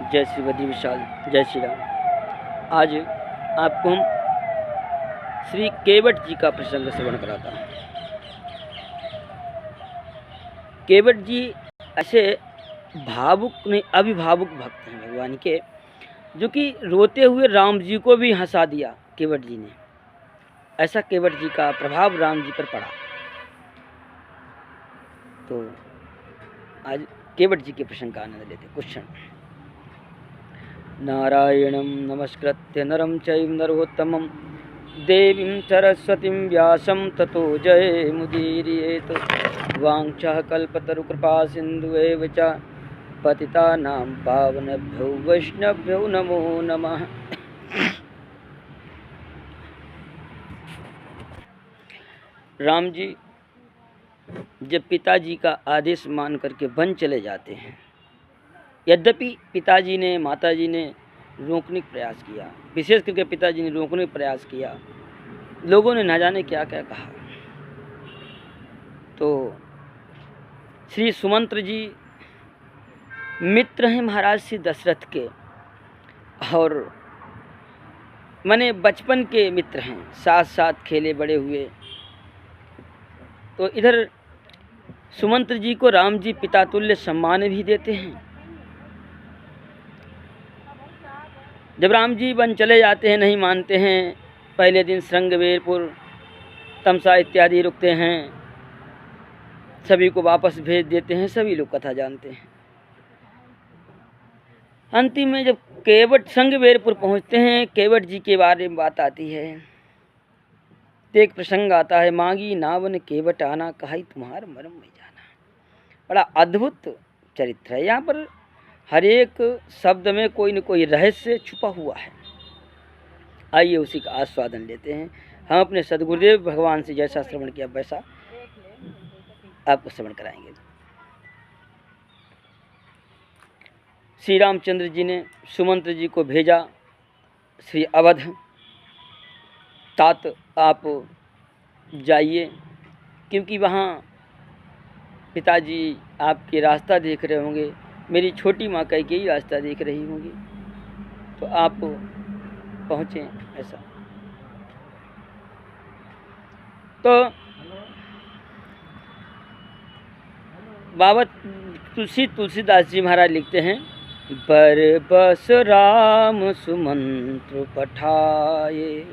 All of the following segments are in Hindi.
जय श्री बद्री विशाल, जय श्री राम। आज आपको हम श्री केवट जी का प्रसंग श्रवण कराता हूँ। केवट जी ऐसे भावुक नहीं, अभिभावुक भक्त हैं भगवान के, जो कि रोते हुए राम जी को भी हंसा दिया केवट जी ने। ऐसा केवट जी का प्रभाव राम जी पर पड़ा। तो आज केवट जी के प्रसंग का आनंद लेते कुछ क्षण। नारायणं नमस्कृत्य नरं चैव नरोत्तमं देवीं सरस्वतीं व्यासं ततो जयमुदीरयेत्। वाञ्छः कल्पतरुकृपा सिन्धुएव च पतितानां पावनेभ्यो वैष्णवेभ्यो नमो नमः। राम जी जब पिताजी का आदेश मान करके वन चले जाते हैं, यद्यपि पिताजी ने माताजी ने रोकने का प्रयास किया, विशेष करके पिताजी ने रोकने का प्रयास किया, लोगों ने न जाने क्या क्या कहा। तो श्री सुमंत्र जी मित्र हैं महाराज श्री दशरथ के, और माने बचपन के मित्र हैं, साथ साथ खेले बड़े हुए। तो इधर सुमंत्र जी को राम जी पिता तुल्य सम्मान भी देते हैं। जब राम जी वन चले जाते हैं, नहीं मानते हैं, पहले दिन श्रृंगवेरपुर तमसा इत्यादि रुकते हैं, सभी को वापस भेज देते हैं, सभी लोग कथा जानते हैं। अंतिम में जब केवट श्रृंगवेरपुर पहुंचते हैं, केवट जी के बारे में बात आती है। तो एक प्रसंग आता है, मांगी नावन केवट आना, कहा तुम्हार मरम में जाना। बड़ा अद्भुत चरित्र है। यहाँ पर हर एक शब्द में कोई न कोई रहस्य छुपा हुआ है। आइए उसी का आस्वादन लेते हैं। हम अपने सद्गुरुदेव भगवान से जैसा श्रवण किया वैसा आपको श्रवण कराएंगे। श्री रामचंद्र जी ने सुमंत्र जी को भेजा श्री अवध, तात आप जाइए, क्योंकि वहाँ पिताजी आपके रास्ता देख रहे होंगे, मेरी छोटी माँ कैकेयी रास्ता देख रही होंगी, तो आप पहुँचें। ऐसा तो बाबा तुलसीदास जी महाराज लिखते हैं, बर बस राम सुमंत्र पठाए,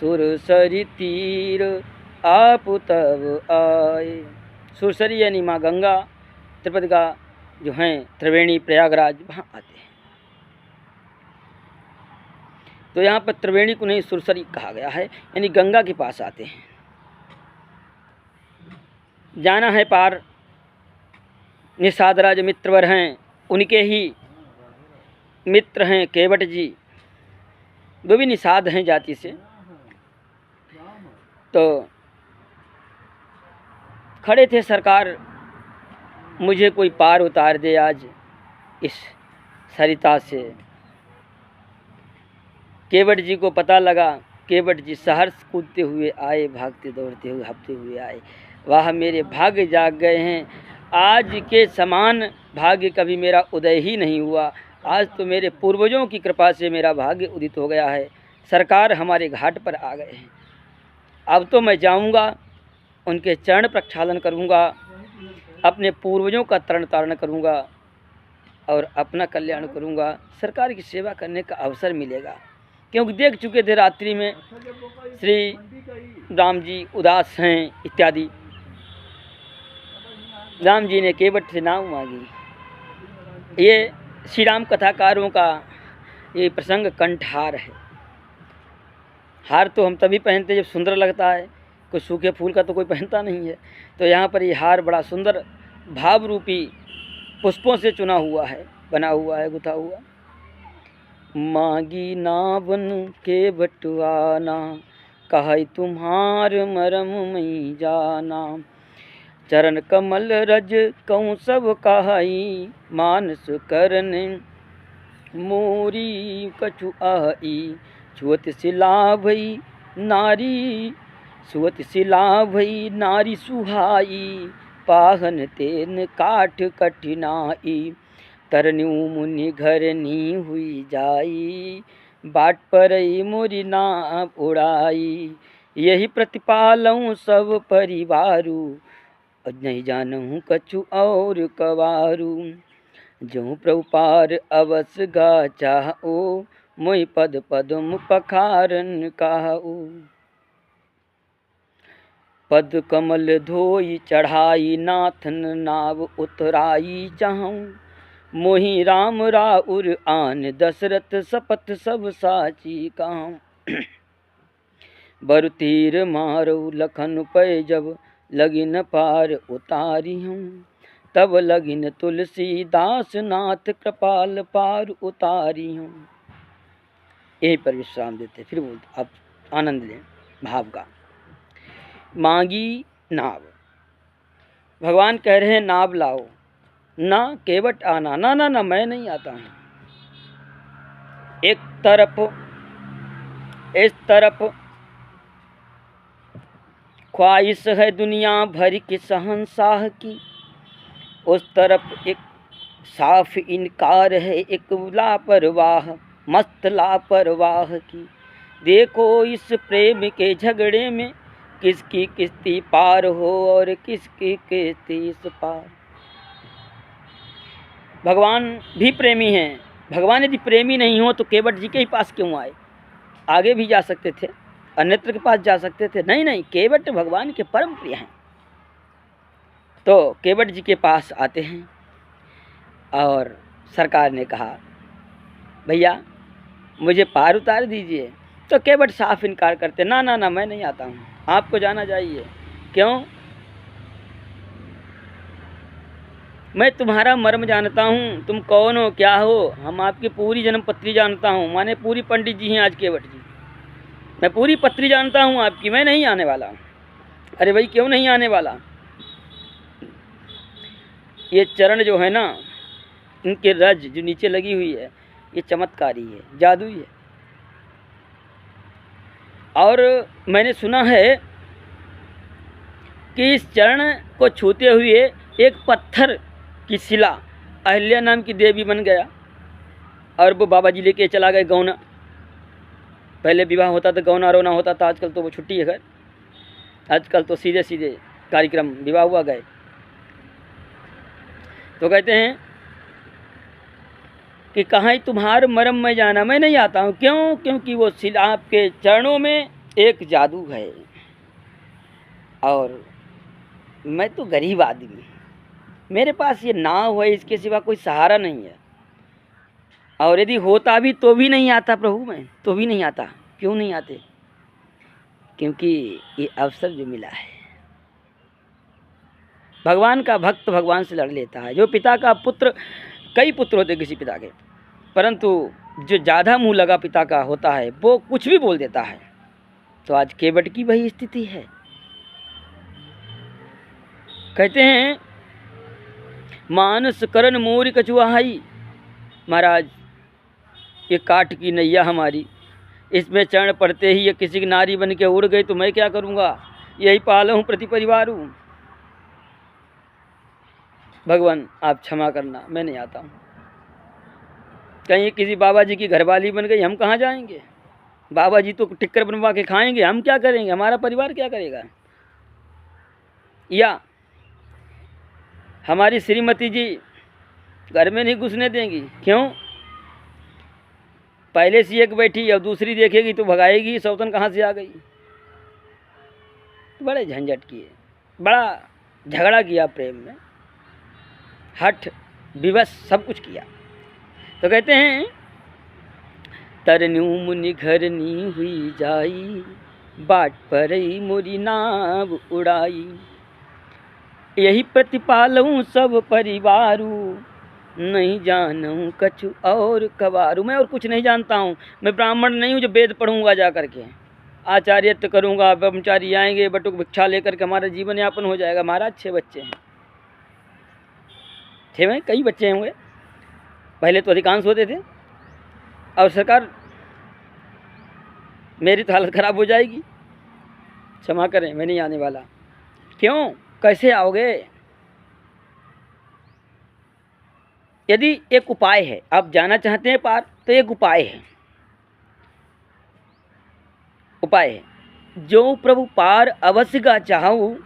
सुरसरी तीर आप तब आए। सुरसरी यानी माँ गंगा, त्रिपदगा जो हैं त्रिवेणी प्रयागराज, वहाँ आते हैं। तो यहाँ पर त्रिवेणी को नहीं सुरसरी कहा गया है, यानी गंगा के पास आते हैं। जाना है पार। निषाद राज मित्रवर हैं, उनके ही मित्र हैं केवट जी, वो भी निषाद हैं जाति से। तो खड़े थे, सरकार मुझे कोई पार उतार दे आज इस सरिता से। केवट जी को पता लगा, केवट जी सहर्ष कूदते हुए आए, भागते दौड़ते हुए हपते हुए आए। वाह मेरे भाग्य जाग गए हैं, आज के समान भाग्य कभी मेरा उदय ही नहीं हुआ। आज तो मेरे पूर्वजों की कृपा से मेरा भाग्य उदित हो गया है। सरकार हमारे घाट पर आ गए हैं। अब तो मैं जाऊंगा, उनके चरण प्रक्षालन करूंगा, अपने पूर्वजों का तरण तारण करूंगा और अपना कल्याण करूंगा। सरकार की सेवा करने का अवसर मिलेगा, क्योंकि देख चुके थे रात्रि में श्री राम जी उदास हैं इत्यादि। राम जी ने केवट से नाव मांगी। ये श्री राम कथाकारों का ये प्रसंग कंठहार है। हार तो हम तभी पहनते जब सुंदर लगता है, कोई सूखे फूल का तो कोई पहनता नहीं है। तो यहाँ पर ये हार बड़ा सुंदर भाव रूपी पुष्पों से चुना हुआ है, बना हुआ है, गुथा हुआ। मांगी नावन केवट आना, कहा तुम्हार मरम में जाना। चरण कमल रज कहूँ सब कहाई, मानस करन मोरी कछु आई। छुअत सिला भई नारी, छुअत सिला भई नारी सुहाई। पाहन तेन काठ कठिनाई, तरन्यू मुनि घर नी हुई जाई, बाट पर मोरी नाव उड़ाई। यही प्रतिपालऊँ सब परिवारू, नहीं जानूँ कछु और कवारू। जो प्रभुपार अवस गा चाहो, मोहि पद पद्म पखारन काहू। पद कमल धोई चढ़ाई, नाथन नाव उतराई चाहूँ। मोहि राम राउर आन, दशरथ सपथ सब साची कहूँ। बरु तीर मारो लखन पै, जब लगिन पार उतारी हूँ। तब लगिन तुलसीदास, नाथ कृपाल पार उतारी हूँ। यही पर विश्राम देते, फिर बोलते, आप आनंद लें भाव का। मांगी नाव, भगवान कह रहे हैं नाव लाओ, ना केवट आना, ना ना ना मैं नहीं आता हूँ। एक तरफ इस तरफ ख्वाहिश है दुनिया भर की शहंशाह की, उस तरफ एक साफ इनकार है एक लापरवाह, मस्त लापरवाह की। देखो इस प्रेम के झगड़े में, किसकी किस्ती पार हो और किसकी किस्ती इस पार। भगवान भी प्रेमी हैं। भगवान यदि प्रेमी नहीं हो तो केवट जी के ही पास क्यों आए? आगे भी जा सकते थे, अन्यत्र के पास जा सकते थे। नहीं नहीं, केवट भगवान के परम प्रिय हैं, तो केवट जी के पास आते हैं। और सरकार ने कहा भैया मुझे पार उतार दीजिए, तो केवट साफ इनकार करते, ना ना ना मैं नहीं आता हूँ, आपको जाना चाहिए। क्यों? मैं तुम्हारा मर्म जानता हूँ, तुम कौन हो, क्या हो। हम आपकी पूरी जन्म पत्री जानता हूँ, माने पूरी पंडित जी हैं आज केवट जी। मैं पूरी पत्री जानता हूँ आपकी, मैं नहीं आने वाला। अरे भाई क्यों नहीं आने वाला? ये चरण जो है ना, इनके रज जो नीचे लगी हुई है, ये चमत्कारी है, जादुई है। और मैंने सुना है कि इस चरण को छूते हुए एक पत्थर की शिला अहिल्या नाम की देवी बन गया, और वो बाबा जी लेके चला गए गौना। पहले विवाह होता था, गौना रोना होता था, आजकल तो वो छुट्टी है। खैर आजकल तो सीधे सीधे कार्यक्रम, विवाह हुआ गए। तो कहते हैं कि कहाँ ही तुम्हार मरम में जाना, मैं नहीं आता हूँ। क्यों? क्योंकि वो शिला आपके चरणों में एक जादू है, और मैं तो गरीब आदमी, मेरे पास ये नाव है, इसके सिवा कोई सहारा नहीं है। और यदि होता भी तो भी नहीं आता प्रभु, मैं तो भी नहीं आता। क्यों नहीं आते? क्योंकि ये अवसर जो मिला है, भगवान का भक्त भगवान से लड़ लेता है। जो पिता का पुत्र, कई पुत्र होते किसी पिता के, परंतु जो ज़्यादा मुंह लगा पिता का होता है वो कुछ भी बोल देता है। तो आज केवट की वही स्थिति है। कहते हैं मानस करण मोर कछुआई, महाराज ये काट की नैया हमारी, इसमें चरण पड़ते ही ये किसी की नारी बन के उड़ गई तो मैं क्या करूँगा? यही पाला हूँ, प्रति परिवार हूँ। भगवान आप क्षमा करना, मैं नहीं आता हूँ। कहीं किसी बाबा जी की घरवाली बन गई, हम कहाँ जाएंगे? बाबा जी तो टिक्कर बनवा के खाएंगे, हम क्या करेंगे? हमारा परिवार क्या करेगा? या हमारी श्रीमती जी घर में नहीं घुसने देंगी। क्यों? पहले से एक बैठी, अब दूसरी देखेगी तो भगाएगी, सौतन कहाँ से आ गई। बड़े झंझट किए, बड़ा झगड़ा किया प्रेम में, हठ विवश सब कुछ किया। तो कहते हैं तरन्यू मुनि घर नी हुई जाई, बाट पर मोरी नाव उड़ाई। यही प्रतिपालूं सब परिवारू, नहीं जानूं कछु और कवारू। मैं और कुछ नहीं जानता हूँ, मैं ब्राह्मण नहीं हूँ जो वेद पढ़ूंगा जा करके, आचार्यत्व करूँगा, ब्रह्मचारी आएंगे बटुक भिक्षा लेकर के हमारा जीवन यापन हो जाएगा। महाराज 6 बच्चे हैं, 6 में कई बच्चे होंगे, पहले तो अधिकांश होते थे। और सरकार मेरी तो हालत ख़राब हो जाएगी, क्षमा करें मैं नहीं आने वाला। क्यों? कैसे आओगे? यदि एक उपाय है, आप जाना चाहते हैं पार, तो एक उपाय है, उपाय है, जो प्रभु पार अवश्य का चाहूँ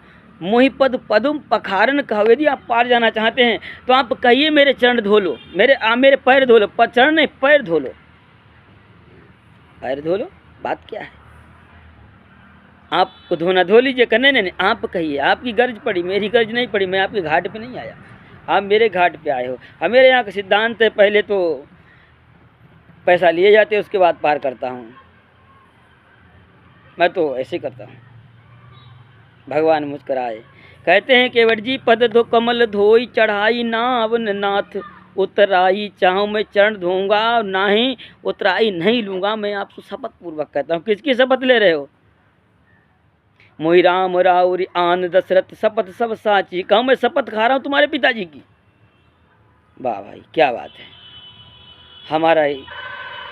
मोहि पद पदुम पखारन कहो। यदि आप पार जाना चाहते हैं तो आप कहिए मेरे चरण धो लो, मेरे पैर धो लो, चरण नहीं पैर धो लो, पैर धो लो। बात क्या है, आपको धोना धो लीजिए, करने नहीं, आप कहिए, आपकी गर्ज पड़ी, मेरी गर्ज नहीं पड़ी, मैं आपके घाट पे नहीं आया, आप मेरे घाट पे आए हो। हमारे यहाँ का सिद्धांत है, पहले तो पैसा लिए जाते उसके बाद पार करता हूँ, मैं तो ऐसे करता हूँ। भगवान मुस्कराए, कहते हैं केवट जी पद धो कमल धोई चढ़ाई नावन नाथ, उतराई चाहूँ मैं चरण धोऊंगा, ना ही उतराई नहीं लूँगा। मैं आपसे शपथ पूर्वक कहता हूँ। किसकी शपथ ले रहे हो? मोहि राम राउरी आन दशरथ शपथ सब साची, कहूँ मैं शपथ खा रहा हूँ तुम्हारे पिताजी की। वाह भाई क्या बात है, हमारा ही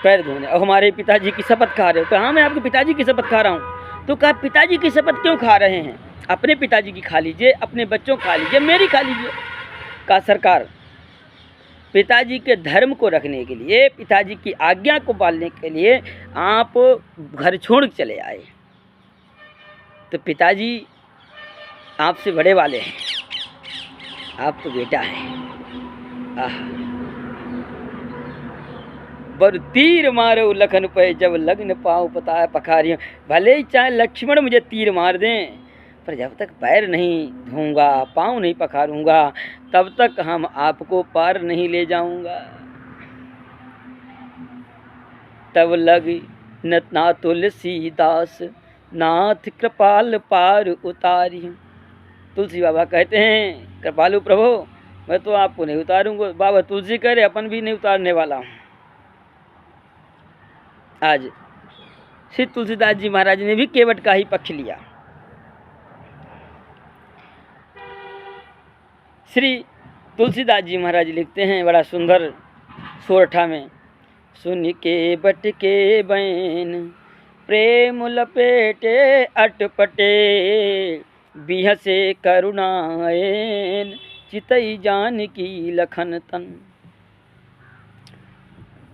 पैर धोने और हमारे पिताजी की शपथ खा रहे हो? कहा मैं आपके पिताजी की शपथ खा रहा हूँ। तो कहा पिताजी की शपथ क्यों खा रहे हैं? अपने पिताजी की खा लीजिए, अपने बच्चों खा लीजिए, मेरी खा लीजिए। कहा सरकार, पिताजी के धर्म को रखने के लिए, पिताजी की आज्ञा को पालने के लिए आप घर छोड़ चले आए, तो पिताजी आपसे बड़े वाले हैं, आप तो बेटा है। आह, बर तीर मारो लखन पे जब लग्न पाँव पता पखारियों। भले ही चाहे लक्ष्मण मुझे तीर मार दें, पर जब तक पैर नहीं धोऊंगा, पाँव नहीं पखारूंगा, तब तक हम आपको पार नहीं ले जाऊंगा। तब लग ना तुलसीदास नाथ कृपाल पार उतारी। तुलसी बाबा कहते हैं कृपालु प्रभु, मैं तो आपको नहीं उतारूंगा। बाबा तुलसी कह रहे, अपन भी नहीं उतारने वाला हूँ। आज श्री तुलसीदास जी महाराज ने भी केवट का ही पक्ष लिया। श्री तुलसीदास जी महाराज लिखते हैं बड़ा सुंदर सोरठा में, सुन के बट के बैन प्रेम लपेटे अटपटे, बिहसे करुणाएन चितई जान की लखन तन।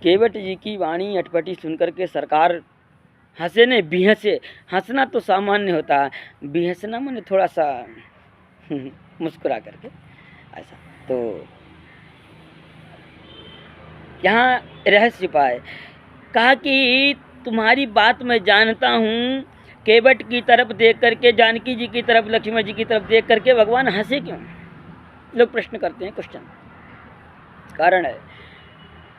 केवट जी की वाणी अटपटी सुनकर के सरकार हंसे नहीं, बिहसे। हंसना तो सामान्य होता है, बिहसना मैंने थोड़ा सा मुस्कुरा करके ऐसा। तो यहाँ रहस्य छिपा है। कहा कि तुम्हारी बात मैं जानता हूँ, केवट की तरफ देख करके, जानकी जी की तरफ, लक्ष्मण जी की तरफ देख करके भगवान हंसे क्यों? लोग प्रश्न करते हैं, क्वेश्चन। कारण है,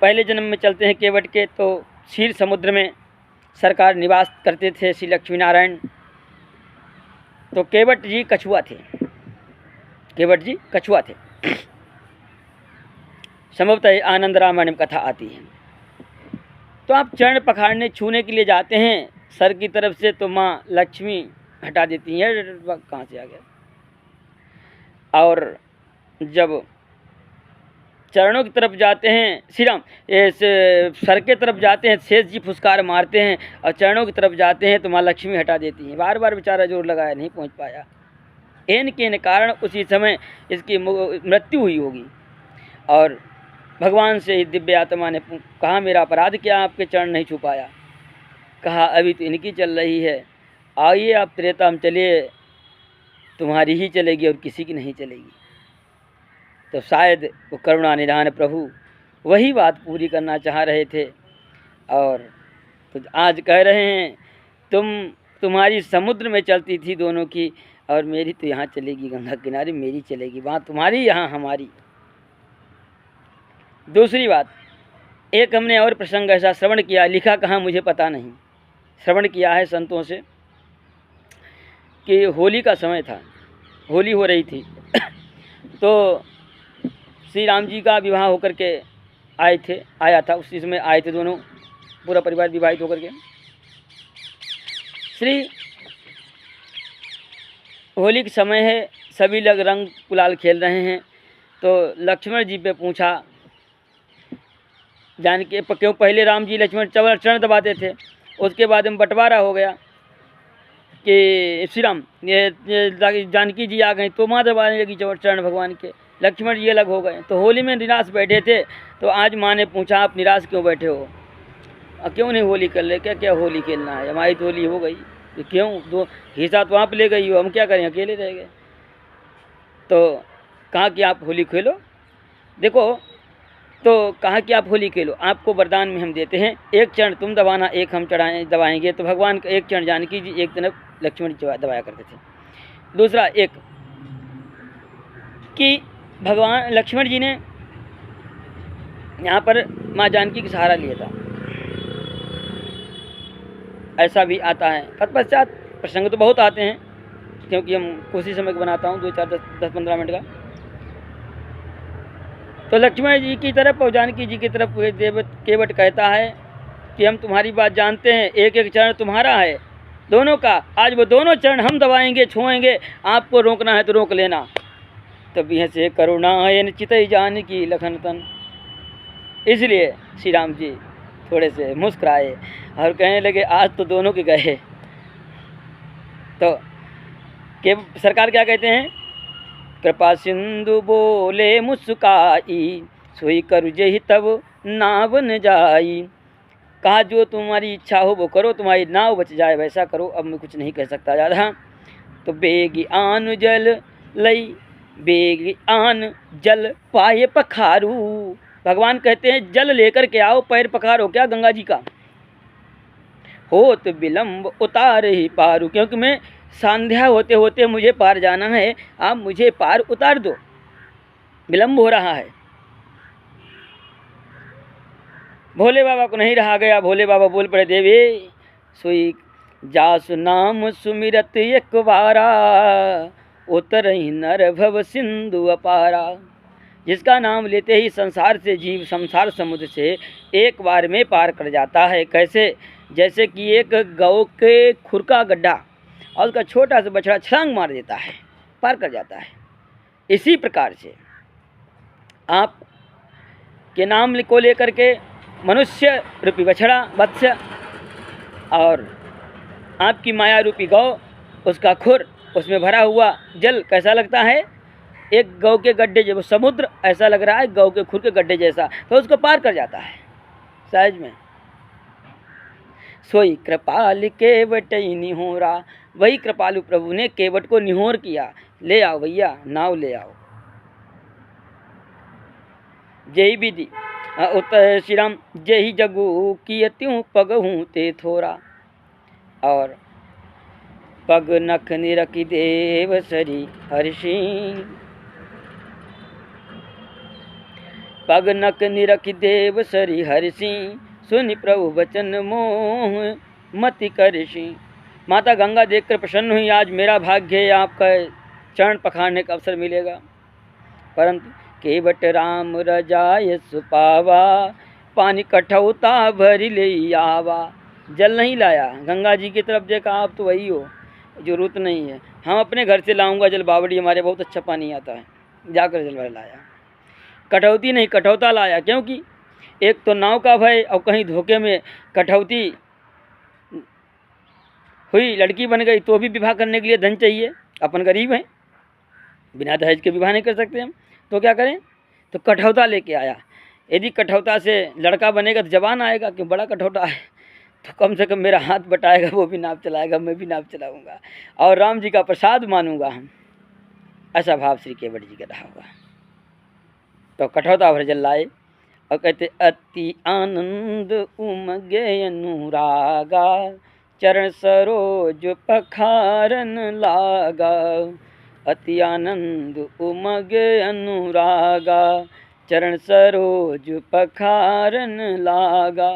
पहले जन्म में चलते हैं केवट के, तो क्षीर समुद्र में सरकार निवास करते थे श्री लक्ष्मी नारायण। तो केवट जी कछुआ थे, केवट जी कछुआ थे। संभवतः आनंद रामायण में कथा आती है। तो आप चरण पखाड़ने छूने के लिए जाते हैं सर की तरफ से, तो माँ लक्ष्मी हटा देती हैं, कहाँ से आ गया। और जब चरणों की तरफ जाते हैं, श्री राम सर के तरफ जाते हैं, शेष जी फुसकार मारते हैं, और चरणों की तरफ जाते हैं तो माँ लक्ष्मी हटा देती हैं। बार बार बेचारा जोर लगाया, नहीं पहुंच पाया। एन के कारण उसी समय इसकी मृत्यु हुई होगी। और भगवान से दिव्य आत्मा ने कहा, मेरा अपराध क्या, आपके चरण नहीं छू पाया? कहा अभी तो इनकी चल रही है, आइए आप त्रेता में चलिए, तुम्हारी ही चलेगी और किसी की नहीं चलेगी। तो शायद वो करुणा निधान प्रभु वही बात पूरी करना चाह रहे थे। और तो आज कह रहे हैं, तुम्हारी समुद्र में चलती थी दोनों की, और मेरी तो यहाँ चलेगी, गंगा किनारे मेरी चलेगी, वहाँ तुम्हारी, यहाँ हमारी। दूसरी बात, एक हमने और प्रसंग ऐसा श्रवण किया, लिखा कहाँ मुझे पता नहीं, श्रवण किया है संतों से, कि होली का समय था, होली हो रही थी। तो श्री राम जी का विवाह होकर के आया था, उसी समय आए थे दोनों, पूरा परिवार विवाहित होकर के। श्री होली के समय है, सभी लोग रंग गुलाल खेल रहे हैं। तो लक्ष्मण जी पे पूछा, जान के क्यों पहले राम जी लक्ष्मण चरण दबाते थे, उसके बाद में बंटवारा हो गया कि श्री राम ये जानकी जी आ गई तो माँ दबाने लगी चरण भगवान के। लक्ष्मण जी अलग हो गए। तो होली में निराश बैठे थे, तो आज माँ ने पूछा आप निराश क्यों बैठे हो, क्यों नहीं होली कर ले, क्या क्या होली खेलना है, हमारी तो होली हो गई, तो क्यों, दो हिस्सा तो आप ले गई हो, हम क्या करें, अकेले रह गए। तो कहा कि आप होली खेलो, देखो, तो कहा कि आप होली खेलो, आपको वरदान में हम देते हैं, एक चरण तुम दबाना, एक हम दबाएंगे। तो भगवान का एक चरण जानकी जी, एक तरफ लक्ष्मण जी दबाया करते थे। दूसरा एक कि भगवान लक्ष्मण जी ने यहाँ पर माँ जानकी का सहारा लिया था, ऐसा भी आता है। तत्पश्चात प्रसंग तो बहुत आते हैं, क्योंकि हम कुछ ही समय का बनाता हूँ, 2-4-10-15 मिनट का। तो लक्ष्मण जी की तरफ और जानकी जी की तरफ केवट कहता है कि हम तुम्हारी बात जानते हैं, एक एक चरण तुम्हारा है दोनों का, आज वो दोनों चरण हम दबाएंगे, छुएंगे, आपको रोकना है तो रोक लेना। तभी से करुणायन चितई जानकी लखन तन। इसलिए श्री राम जी थोड़े से मुस्कुराए और कहने लगे आज तो दोनों के गए। तो सरकार क्या कहते हैं, कृपा सिंधु बोले मुस्काई, सोई करु जेहि तब नाव न जाई। कहा जो तुम्हारी इच्छा हो वो करो, तुम्हारी नाव बच जाए वैसा करो, अब मैं कुछ नहीं कह सकता ज़्यादा। तो बेगी आन जल लई, बेगी आन जल पाए पखारू। भगवान कहते हैं जल लेकर के आओ, पैर पखारो क्या गंगा जी का, हो तो विलम्ब उतार ही पारू, क्योंकि मैं संध्या होते होते मुझे पार जाना है, आप मुझे पार उतार दो, विलम्ब हो रहा है। भोले बाबा को नहीं रहा गया, भोले बाबा बोल पड़े देवी सोई जासु नाम सुमिरत एक बारा, उतर ही नर भव सिंधु अपारा। जिसका नाम लेते ही संसार से जीव संसार समुद्र से एक बार में पार कर जाता है। कैसे, जैसे कि एक गौ के खुर का गड्ढा और उसका छोटा सा बछड़ा छलांग मार देता है, पार कर जाता है। इसी प्रकार से आप के नाम को लेकर के मनुष्य रूपी बछड़ा वत्स और आपकी माया रूपी गौ, उसका खुर, उसमें भरा हुआ जल कैसा लगता है, एक गौ के गड्ढे जब समुद्र ऐसा लग रहा है, गौ के खुर के गड्ढे जैसा, तो उसको पार कर जाता है सहज में। सोई कृपाल केवट निहोरा, वही कृपालु प्रभु ने केवट को निहोर किया, ले आओ भैया नाव ले आओ। जय विधि उत्तर श्री राम जय जगू की त्यों पग हूँ ते थोरा, और पग नख निरखि देव सरी हर्षि, पग नख निरखि देव सरी हर्षि, सुनि प्रभु वचन मोह मति करषि। माता गंगा देखकर प्रसन्न हुई, आज मेरा भाग्य है आपका चरण पखारने का अवसर मिलेगा। परंतु केवट राम रजाय सुपावा, पानी कठौता भरी ले आवा। जल नहीं लाया, गंगा जी की तरफ देखा, आप तो वही हो, जरूरत नहीं है, हम अपने घर से लाऊंगा जल, बावड़ी हमारे बहुत अच्छा पानी आता है, जाकर जल भर लाया। कठौती नहीं कठौता लाया, क्योंकि एक तो नाव का भय और कहीं धोखे में कठौती हुई, लड़की बन गई तो भी विवाह करने के लिए धन चाहिए, अपन गरीब हैं, बिना दहेज के विवाह नहीं कर सकते हम, तो क्या करें, तो कठौता लेके आया। यदि कठौता से लड़का बनेगा तो जवान आएगा, क्यों बड़ा कठौता है, तो कम से कम मेरा हाथ बटाएगा, वो भी नाव चलाएगा, मैं भी नाव चलाऊंगा और राम जी का प्रसाद मानूंगा हम, ऐसा भाव श्री केवट जी का रहा होगा। तो कठौता भर जल लाए और कहते अति आनंद उमगे अनुरागा, चरण सरोज पखारन लागा। अति आनंद उमगे अनुरागा, चरण सरोज पखारन लागा।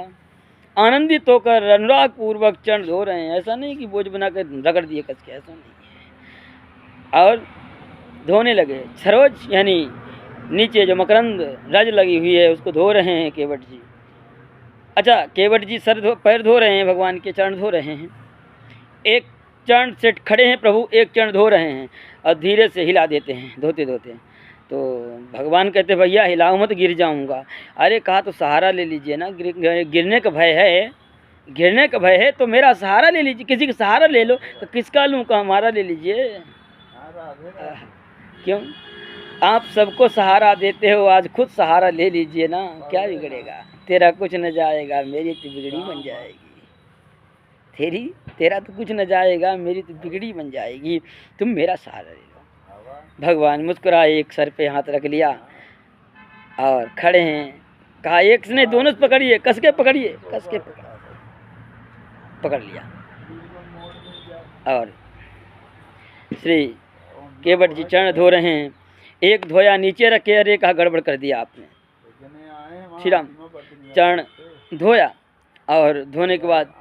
आनंदित होकर अनुराग पूर्वक चरण धो रहे हैं, ऐसा नहीं कि बोझ बना कर रगड़ दिए कस के, ऐसा नहीं है। और धोने लगे, सरोज यानी नीचे जो मकरंद रज लगी हुई है उसको धो रहे हैं केवट जी। अच्छा, केवट जी पैर धो रहे हैं, भगवान के चरण धो रहे हैं, एक चरण से खड़े हैं प्रभु, एक चरण धो रहे हैं और धीरे से हिला देते हैं धोते धोते। तो भगवान कहते भैया हिलाओ मत, गिर जाऊंगा। अरे कहा तो सहारा ले लीजिए ना, गिरने का भय है, गिरने का भय है तो मेरा सहारा ले लीजिए, किसी का सहारा ले लो, तो किसका लूँ का, हमारा ले लीजिए। क्यों, आप सबको सहारा देते हो, आज खुद सहारा ले लीजिए ना, क्या बिगड़ेगा। तेरा कुछ न जाएगा, मेरी तो बिगड़ी बन जाएगी। तेरा तो कुछ न जाएगा, मेरी तो बिगड़ी बन जाएगी, तुम मेरा सहारा ले लो। भगवान मुस्कुराए, एक सर पे हाथ रख लिया और खड़े हैं। कहा एक ने दोनों से पकड़िए, कस के पकड़िए, कस के पकड़ लिया। और श्री केवट जी चरण धो रहे हैं। एक धोया नीचे रखे, अरे कहा गड़बड़ कर दिया आपने। श्री राम चरण धोया और धोने के बाद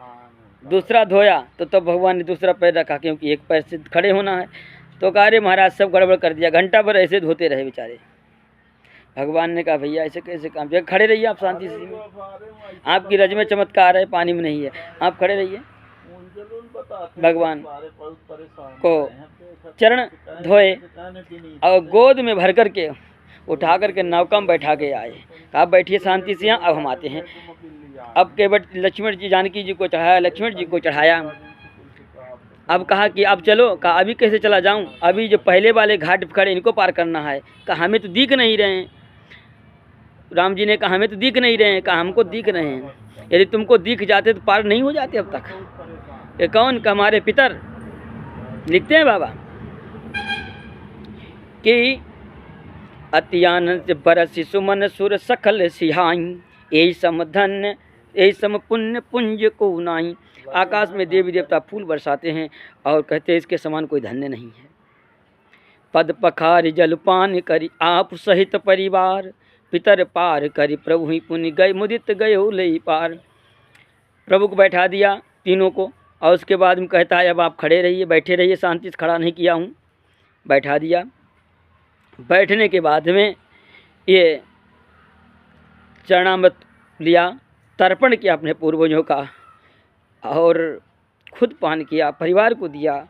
दूसरा धोया तो तब भगवान ने दूसरा पैर रखा, क्योंकि एक पैर से खड़े होना है। तो कहा अरे महाराज सब गड़बड़ कर दिया। घंटा भर ऐसे धोते रहे बेचारे। भगवान ने कहा भैया ऐसे कैसे काम, जगह खड़े रहिए आप शांति से, आपकी रज में चमत्कार है, पानी में नहीं है, आप खड़े रहिए। भगवान को चरण धोए और गोद में भर करके उठा करके नौका में बैठा के आए। आप बैठिए शांति से, यहाँ अब हम आते हैं। अब केवट लक्ष्मण जी जानकी जी को चढ़ाया, लक्ष्मण जी को चढ़ाया। अब कहा कि अब चलो। कहा अभी कैसे चला जाऊं, अभी जो पहले वाले घाट पर खड़े इनको पार करना है। कहा हमें तो दिख नहीं रहे हैं। राम जी ने कहा हमें तो दिख नहीं रहे हैं। कहा हमको दिख रहे हैं, यदि तुमको दिख जाते तो पार नहीं हो जाते अब तक। ये कौन? का हमारे पितर लिखते हैं बाबा कि अति आनंद बरस सुमन सुर सकल सिहाई, यही सम धन्य यही सम पुण्य पुंज को नाई। आकाश में देवी देवता फूल बरसाते हैं और कहते हैं इसके समान कोई धन्य नहीं है। पद पखार जलपान करी आप सहित परिवार, पितर पार करी प्रभु ही पुण्य गए मुदित गए हो लई पार। प्रभु को बैठा दिया तीनों को और उसके बाद में कहता है अब आप खड़े रहिए, बैठे रहिए, शांति से, खड़ा नहीं किया हूँ। बैठा दिया। बैठने के बाद में ये चरणामृत लिया, तर्पण किया अपने पूर्वजों का और खुद पान किया, परिवार को दिया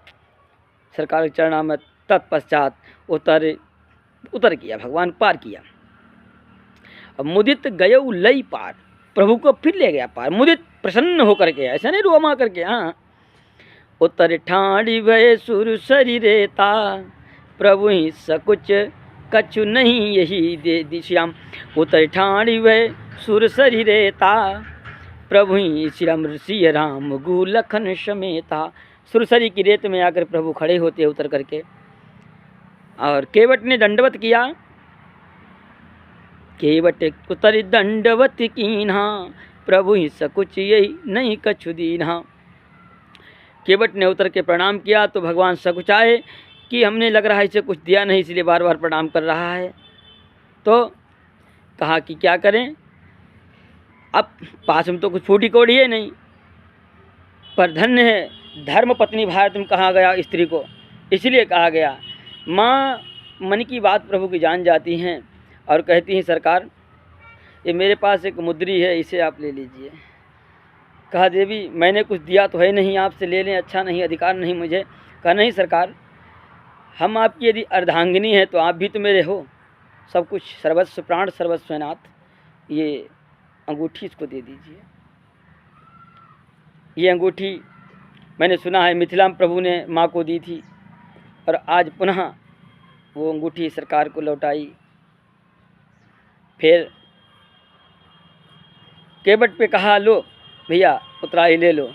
सरकार के चरणामृत। तत्पश्चात उतर किया, भगवान पार किया। अब मुदित गयऊ लई पार, प्रभु को फिर ले गया पार, मुदित प्रसन्न होकर के, ऐसा नहीं रोमा करके। हाँ, उतर ठाड़ी भय सुर शरीरेता, प्रभु ही सकुच कछु नहीं यही दे दी श्याम। उतर ठाड़ी भय सुर शरीरेता, प्रभु ही श्याम ऋषि राम गु लखन समेता। सुरसरी की रेत में आकर प्रभु खड़े होते उतर करके। और केवट ने दंडवत किया। केवट उतर दंडवत कीन्हा, प्रभु ही सकुच यही नहीं कछु दीन्हा। केवट ने उतर के प्रणाम किया तो भगवान सकुचाए कि हमने लग रहा है इसे कुछ दिया नहीं, इसलिए बार बार प्रणाम कर रहा है। तो कहा कि क्या करें, अब पास में तो कुछ फूटी कोड़ी है नहीं, पर धन्य है धर्म पत्नी भारत में कहा गया स्त्री को, इसलिए कहा गया। माँ मन की बात प्रभु की जान जाती हैं और कहती हैं सरकार ये मेरे पास एक मुद्री है, इसे आप ले लीजिए। कहा देवी मैंने कुछ दिया तो है नहीं, आपसे ले लें, अच्छा नहीं, अधिकार नहीं मुझे। कहा नहीं सरकार, हम आपकी यदि अर्धांगिनी है तो आप भी तो मेरे हो, सब कुछ सर्वस्व प्राण सर्वस्व नाथ, ये अंगूठी इसको दे दीजिए। ये अंगूठी मैंने सुना है मिथिला में प्रभु ने माँ को दी थी और आज पुनः वो अंगूठी सरकार को लौटाई। फिर केवट पे कहा लो भैया उतराई ले लो।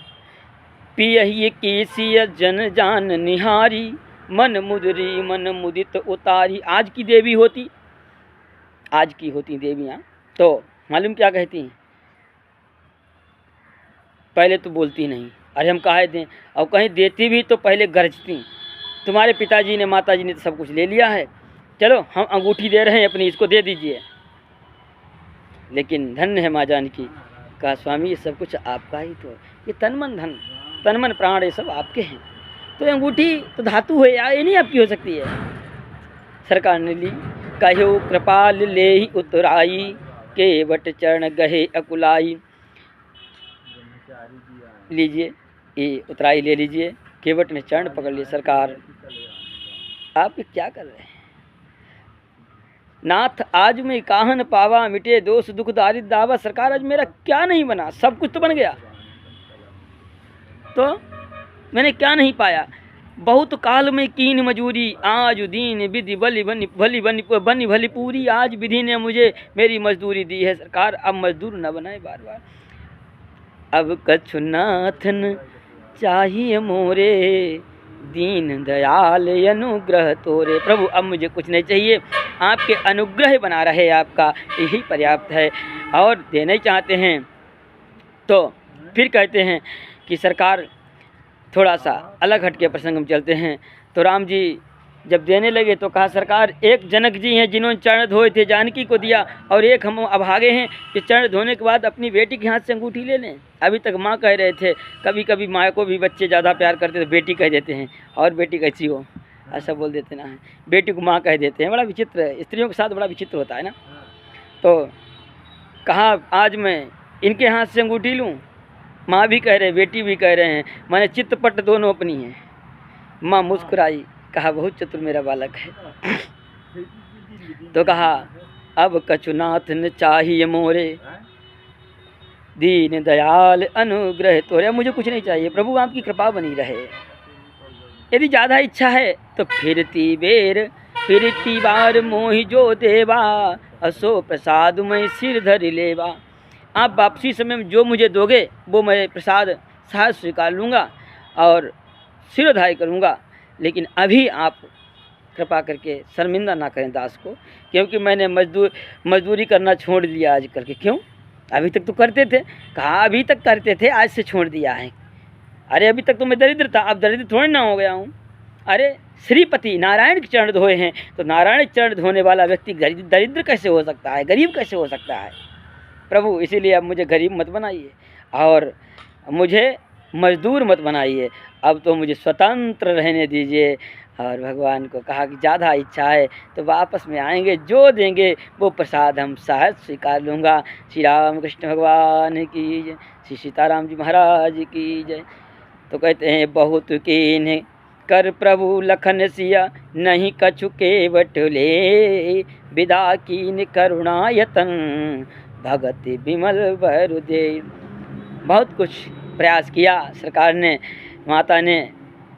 पियही कीसिय जन जान निहारी, मन मुदरी मन मुदित उतारी। आज की देवी होती, आज की होती देवियाँ तो मालूम क्या कहती हैं, पहले तो बोलती नहीं, अरे हम काहे दें, और कहीं देती भी तो पहले गरजती। तुम्हारे पिताजी ने माताजी ने तो सब कुछ ले लिया है, चलो हम अंगूठी दे रहे हैं अपनी, इसको दे दीजिए। लेकिन धन्य है माँ जानकी। कहा स्वामी ये सब कुछ आपका ही तो, ये तन मन धन तन मन प्राण ये सब आपके हैं, तो अंगूठी तो धातु है यार, ये नहीं आपकी हो सकती है। सरकार ने ली। कहो कृपाल ले ही उतराई, केवट चरण गहे अकुलाई। लीजिए ये उतराई ले लीजिए। केवट ने चरण पकड़ लिए। सरकार आप क्या कर रहे हैं? नाथ आज मैं काहन पावा, मिटे दोष दुख दारिद्र दावा। सरकार आज मेरा क्या नहीं बना, सब कुछ तो बन गया, तो मैंने क्या नहीं पाया। बहुत काल में कीन मजूरी, आज दीन विधि भली भली पूरी। आज विधि ने मुझे मेरी मजदूरी दी है सरकार, अब मजदूर न बनाए बार बार। अब कछु नाथन चाहिए मोरे, दीन दयाल अनुग्रह तोरे। प्रभु अब मुझे कुछ नहीं चाहिए, आपके अनुग्रह बना रहे, आपका यही पर्याप्त है। और देना चाहते हैं तो फिर कहते हैं कि सरकार, थोड़ा सा अलग हटके प्रसंग में चलते हैं। तो राम जी जब देने लगे तो कहा सरकार, एक जनक जी हैं जिन्होंने चरण धोए थे, जानकी को दिया, और एक हम अभागे हैं कि चरण धोने के बाद अपनी बेटी के हाथ से अंगूठी ले लें। अभी तक माँ कह रहे थे, कभी कभी माँ को भी बच्चे ज़्यादा प्यार करते तो बेटी कह देते हैं, और बेटी कैसी हो ऐसा बोल देते ना, बेटी को माँ कह देते हैं। बड़ा विचित्र है, स्त्रियों के साथ बड़ा विचित्र होता है ना। तो कहा आज मैं इनके हाथ से अंगूठी लूँ, माँ भी कह रहे, बेटी भी कह रहे हैं, माने चित्तपट दोनों अपनी हैं। माँ मुस्कुराई, कहा बहुत चतुर मेरा बालक है। तो कहा अब कछुनाथ न चाहिए मोरे, दीन दयाल अनुग्रह तोरे। मुझे कुछ नहीं चाहिए प्रभु, आपकी कृपा बनी रहे। यदि ज़्यादा इच्छा है तो फिरती बार मोहि जो देवा, असो प्रसाद मैं सिर धर लेवा। आप वापसी समय में जो मुझे दोगे वो मैं प्रसाद सहज स्वीकार लूँगा और सिरोधार्य करूँगा, लेकिन अभी आप कृपा करके शर्मिंदा ना करें दास को, क्योंकि मैंने मजदूरी करना छोड़ दिया आज करके। क्यों? अभी तक तो करते थे। कहा अभी तक करते थे, आज से छोड़ दिया है। अरे अभी तक तो मैं दरिद्र था, अब दरिद्र थोड़ी ना हो गया हूँ। अरे श्रीपति नारायण के चरण धोए हैं, तो नारायण के चरण धोने वाला व्यक्ति दरिद्र कैसे हो सकता है, गरीब कैसे हो सकता है प्रभु? इसीलिए अब मुझे गरीब मत बनाइए और मुझे मजदूर मत बनाइए, अब तो मुझे स्वतंत्र रहने दीजिए। और भगवान को कहा कि ज़्यादा इच्छा है तो वापस में आएंगे, जो देंगे वो प्रसाद हम सहज स्वीकार लूँगा। श्री राम कृष्ण भगवान की जय, श्री सीताराम जी महाराज की जय। तो कहते हैं बहुत कीन कर प्रभु लखन सिया, नहीं कछु केवट ले, विदा कीन करुणायतन, भगति विमल भरु दे। बहुत कुछ प्रयास किया सरकार ने, माता ने,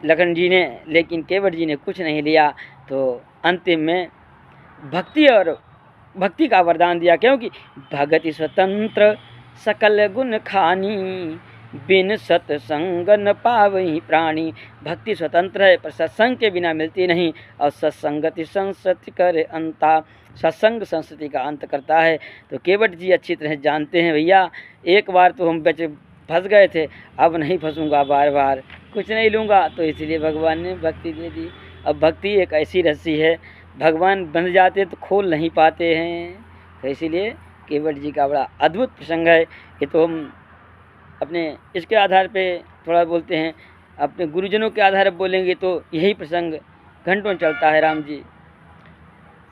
लखन जी ने, लेकिन केवट जी ने कुछ नहीं लिया। तो अंतिम में भक्ति का वरदान दिया, क्योंकि भगति स्वतंत्र सकल गुण खानी, बिन सत्संग न पावहि प्राणी। भक्ति स्वतंत्र है पर सत्संग के बिना मिलती नहीं, और सत्संगति संस्कृति करे अंता। सत्संग संस्कृति का अंत करता है। तो केवट जी अच्छी तरह जानते हैं, भैया एक बार तो हम फंस गए थे, अब नहीं फंसूंगा, बार बार कुछ नहीं लूँगा। तो इसलिए भगवान ने भक्ति दे दी। अब भक्ति एक ऐसी रस्सी है, भगवान बंध जाते तो खोल नहीं पाते हैं। तो इसीलिए केवट जी का बड़ा अद्भुत प्रसंग है। ये तो हम अपने इसके आधार पे थोड़ा बोलते हैं, अपने गुरुजनों के आधार पर बोलेंगे तो यही प्रसंग घंटों चलता है। राम जी,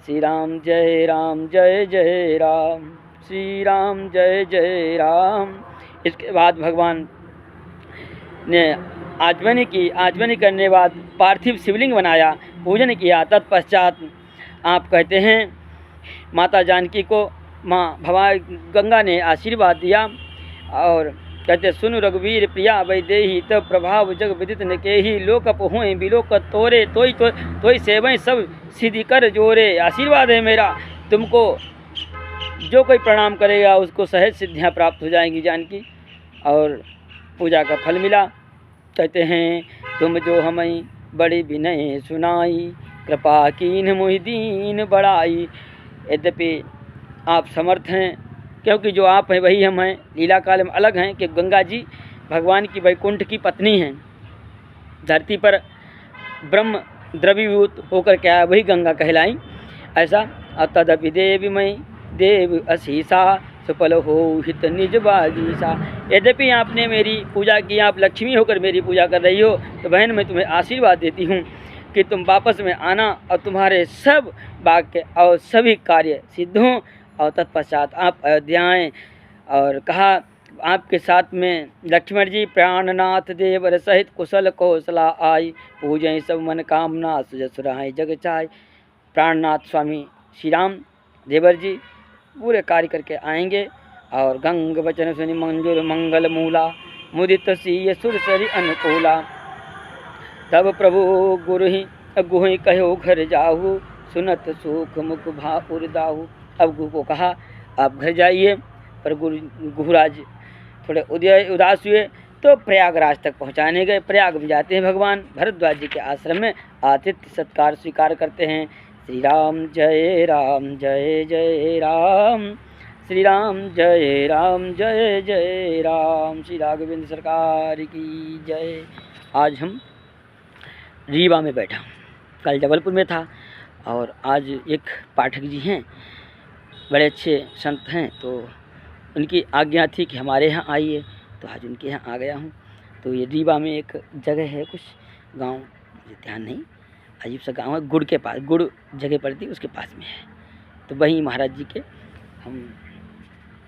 श्री राम जय जय राम, श्री राम जय जय राम। इसके बाद भगवान ने आचमनी की, आचमनी करने बाद पार्थिव शिवलिंग बनाया, पूजन किया। तत्पश्चात आप कहते हैं माता जानकी को माँ भवानी गंगा ने आशीर्वाद दिया और कहते सुनु रघुवीर प्रिया वैदेही, तब प्रभाव जग विदित न केही, लोकप हुए बिलोक तोरे, तोई सेवई सब सिद्धि कर जोरे। आशीर्वाद है मेरा, तुमको जो कोई प्रणाम करेगा उसको सहज सिद्धियाँ प्राप्त हो जाएंगी जानकी। और पूजा का फल मिला। कहते हैं तुम जो हमें बड़ी विनय सुनाई, कृपा कीन मोहि दीन बढ़ाई। यद्यपि आप समर्थ हैं, क्योंकि जो आप हैं वही हम हैं। लीला काल में अलग हैं कि गंगा जी भगवान की वैकुंठ की पत्नी हैं, धरती पर ब्रह्म द्रवीभूत होकर क्या वही गंगा कहलाई। ऐसा तदपि देवी मई देव अशीसा, सफल हो हित निज बागीसा। यद्यपि आपने मेरी पूजा की, आप लक्ष्मी होकर मेरी पूजा कर रही हो, तो बहन मैं तुम्हें आशीर्वाद देती हूँ कि तुम वापस में आना और तुम्हारे सब वाक्य और सभी कार्य सिद्ध हों। और तत्पश्चात आप अयोध्या आएँ। और कहा आपके साथ में लक्ष्मण जी प्राणनाथ देवर सहित कुशल कौशला आई, पूजें सब मन कामना सुजसुराई जग चाय। प्राणनाथ स्वामी श्री राम देवर जी पूरे कार्य करके आएंगे। और गंग वचन सुनि मंजूर मंगल मूला, मुदित सीय सुरसरी अनुकूला। तब प्रभु गुहि कहो घर जाहू, सुनत सुख मुख भापुर दाहू। अब गुरु को कहा आप घर जाइए, पर गुरुराज थोड़े उदास हुए तो प्रयागराज तक पहुंचाने गए। प्रयाग में जाते हैं भगवान भरद्वाज जी के आश्रम में आतिथ्य सत्कार स्वीकार करते हैं। श्री राम जय राम जय जय राम, श्री राम जय राम जय जय राम, श्री राघवेंद्र सरकार की जय। आज हम रीवा में बैठा हूँ, कल जबलपुर में था और आज एक पाठक जी हैं, बड़े अच्छे संत हैं, तो उनकी आज्ञा थी कि हमारे यहाँ आइए, तो आज उनके यहाँ आ गया हूँ। तो ये रीवा में एक जगह है, कुछ गांव मुझे ध्यान नहीं, अजीब सा गांव है, गुड़ के पास, गुड़ जगह पड़ती उसके पास में है। तो वहीं महाराज जी के हम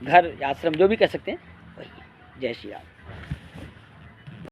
घर आश्रम जो भी कह सकते हैं वही। जय श्री राम।